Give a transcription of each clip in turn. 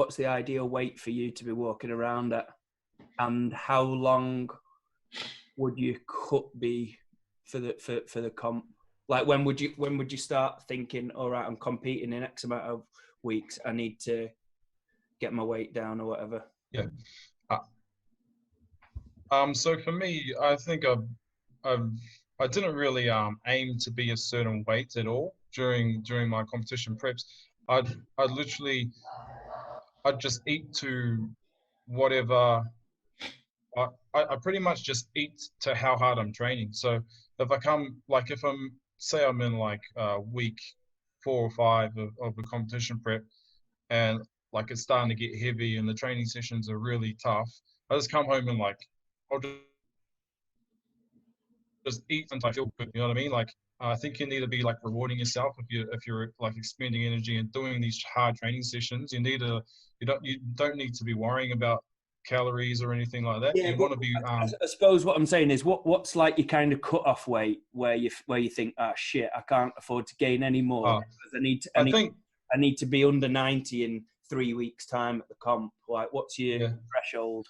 what's the ideal weight for you to be walking around at, and how long would your cut be for the comp? Like when would you start thinking, all right, I'm competing in X amount of weeks, I need to get my weight down or whatever? Yeah. So for me, I think I didn't really aim to be a certain weight at all during my competition preps. I'd literally I'd just eat to whatever. I pretty much just eat to how hard I'm training. So if I'm say I'm in like week 4 or 5 of the competition prep, and like it's starting to get heavy and the training sessions are really tough, I just come home and like I'll just eat until I feel good. You know what I mean? Like I think you need to be like rewarding yourself if you're like expending energy and doing these hard training sessions. You don't need to be worrying about calories or anything like that. Yeah, You but want to be I suppose what I'm saying is what's like your kind of cut off weight where you think, ah, shit, I can't afford to gain any more because I think I need to be under 90 in 3 weeks time at the comp. Like, what's your yeah. threshold?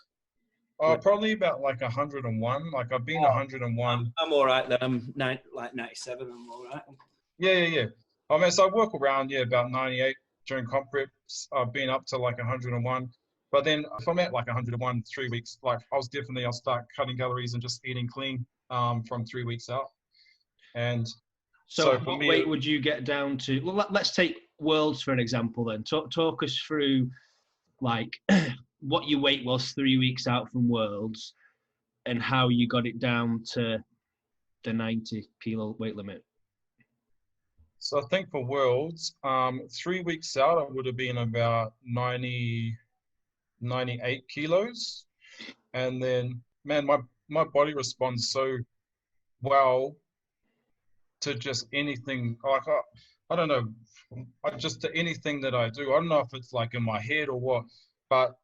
Probably about like 101. Like I've been 101. I'm all right then. I'm like 97. I'm all right. Yeah. I mean, so I work around about 98 during comp reps. I've been up to like 101. But then if I'm at like 101 3 weeks, like I'll start cutting calories and just eating clean from 3 weeks out. And so what weight would you get down to? Well, let's take Worlds for an example then. Talk us through like what your weight was 3 weeks out from Worlds and how you got it down to the 90 kilo weight limit. So I think for Worlds, 3 weeks out, I would have been about 98 kilos. And then, man, my body responds so well to just anything. Like, I don't know, just to anything that I do. I don't know if it's like in my head or what, but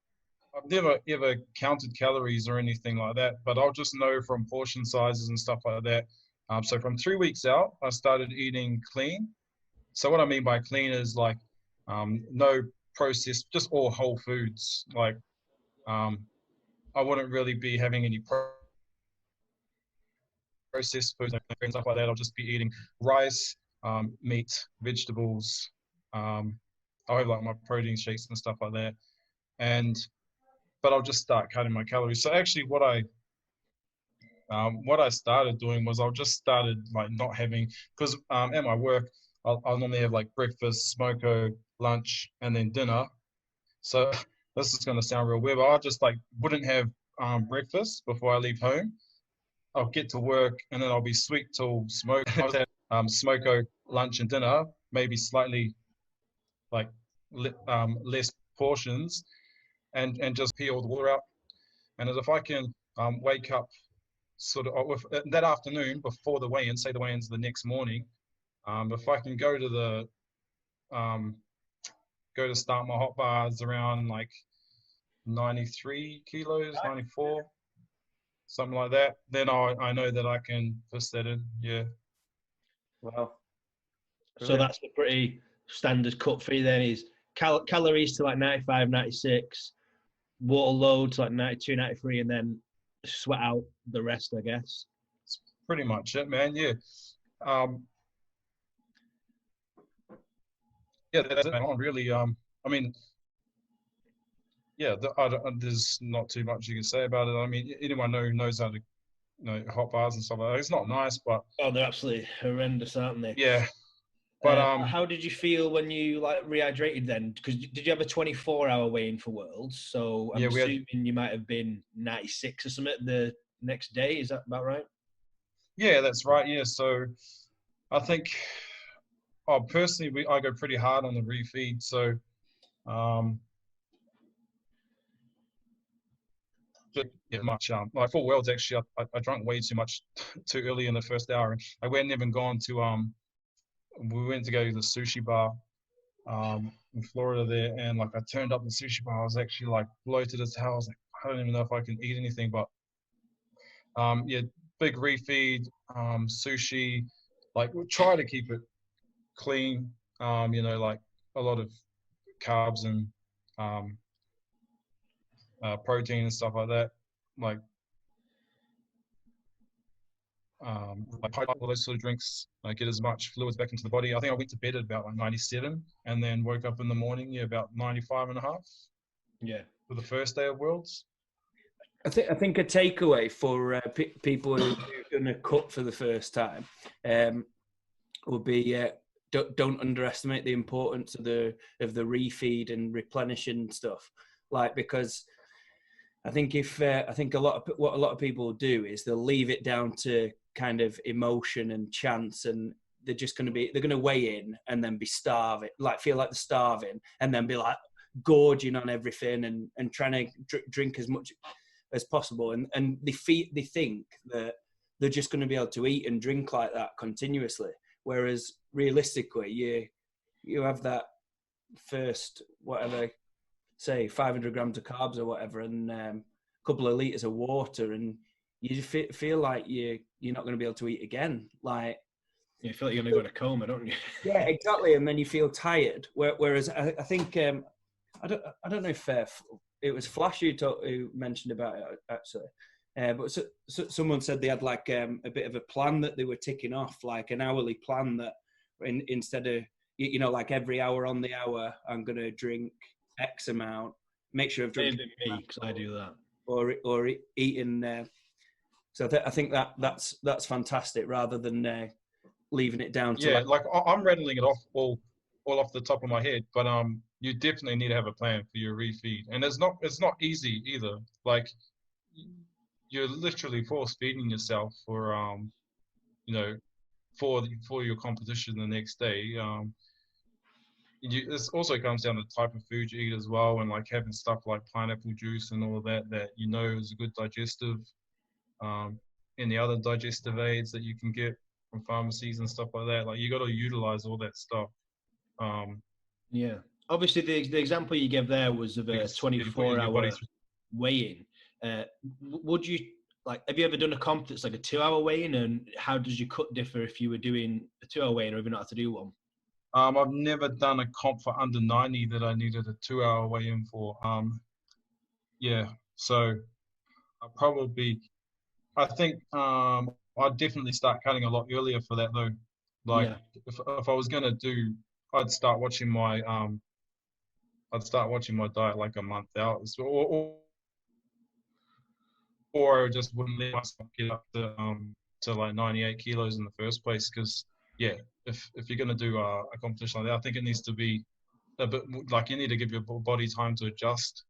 I've never ever counted calories or anything like that, but I'll just know from portion sizes and stuff like that. So from 3 weeks out, I started eating clean. So what I mean by clean is like no processed, just all whole foods. Like I wouldn't really be having any processed foods and stuff like that. I'll just be eating rice, meat, vegetables. I'll have like my protein shakes and stuff like that. But I'll just start cutting my calories. So actually what I started doing was I'll just started like not having, because at my work, I'll normally have like breakfast, smoko, lunch, and then dinner. So this is going to sound real weird, but I just like wouldn't have breakfast before I leave home. I'll get to work and then I'll be sweet till smoke. I'll have smoko, lunch, and dinner, maybe slightly like less portions, and just pee all the water out. And as if I can wake up sort of with, that afternoon before the weigh-in, say the weigh-in's the next morning, if I can go to start my hot bars around like 93 kilos, 94, something like that, then I know that I can push that in. Yeah. Wow. So that's a pretty standard cut for you then, is calories to like 95, 96, water load to like 92, 93, and then sweat out the rest, I guess. That's pretty much it, man. Yeah. Yeah, that's it, man. Really, I mean, yeah, there's not too much you can say about it. I mean, anyone who knows how to, hot bars and stuff like that, it's not nice, but oh, they're absolutely horrendous, aren't they? Yeah. But how did you feel when you like rehydrated then? Because did you have a 24-hour weigh-in for Worlds? So I'm assuming you might have been 96 or something the next day. Is that about right? Yeah, that's right. Yeah, so I think, personally, I go pretty hard on the refeed. So, much like for Worlds, actually, I drank way too much too early in the first hour, and we hadn't even gone to we went to go to the sushi bar in Florida there, and like I turned up the sushi bar, I was actually like bloated as hell. I was like, I don't even know if I can eat anything, but yeah, big refeed, sushi, like we try to keep it clean, like a lot of carbs and protein and stuff like that, like all those sort of drinks, get as much fluids back into the body. I think I went to bed at about like 97 and then woke up in the morning about 95.5. Yeah. For the first day of Worlds. I think a takeaway for people who are going to cut for the first time would be don't underestimate the importance of the refeed and replenishing stuff. Like, because I think what a lot of people do is they'll leave it down to kind of emotion and chance, and they're going to weigh in and then be starving, like feel like they're starving, and then be like gorging on everything and trying to drink as much as possible, and they think that they're just going to be able to eat and drink like that continuously, whereas realistically you have that first, whatever, say 500 grams of carbs or whatever, and a couple of liters of water, and you feel like you're not going to be able to eat again. Like, you feel like you're going to go to coma, don't you? Yeah, exactly. And then you feel tired. Whereas I think I don't know if it was Flash who mentioned about it actually, but someone said they had like a bit of a plan that they were ticking off, like an hourly plan that instead of like every hour on the hour I'm going to drink X amount, make sure I've drank me, because I do that, or eating. So I think that's fantastic, rather than leaving it down to like I'm rattling it off all off the top of my head, but you definitely need to have a plan for your refeed, and it's not easy either. Like, you're literally force feeding yourself for for your competition the next day. This also comes down to the type of food you eat as well, and like having stuff like pineapple juice and all of that is a good digestive, any other digestive aids that you can get from pharmacies and stuff like that. Like, you got to utilize all that stuff. Yeah. Obviously, the example you gave there was of a 24-hour weigh-in. Would you have you ever done a comp that's like a 2-hour weigh-in, and how does your cut differ if you were doing a 2-hour weigh-in or even not have to do one? I've never done a comp for under 90 that I needed a 2-hour weigh-in for. So I think I'd definitely start cutting a lot earlier for that though. Like, if I was gonna do, I'd start watching my diet like a month out, or I just wouldn't let myself get up to like 98 kilos in the first place. Because if you're gonna do a competition like that, I think it needs to be a bit like, you need to give your body time to adjust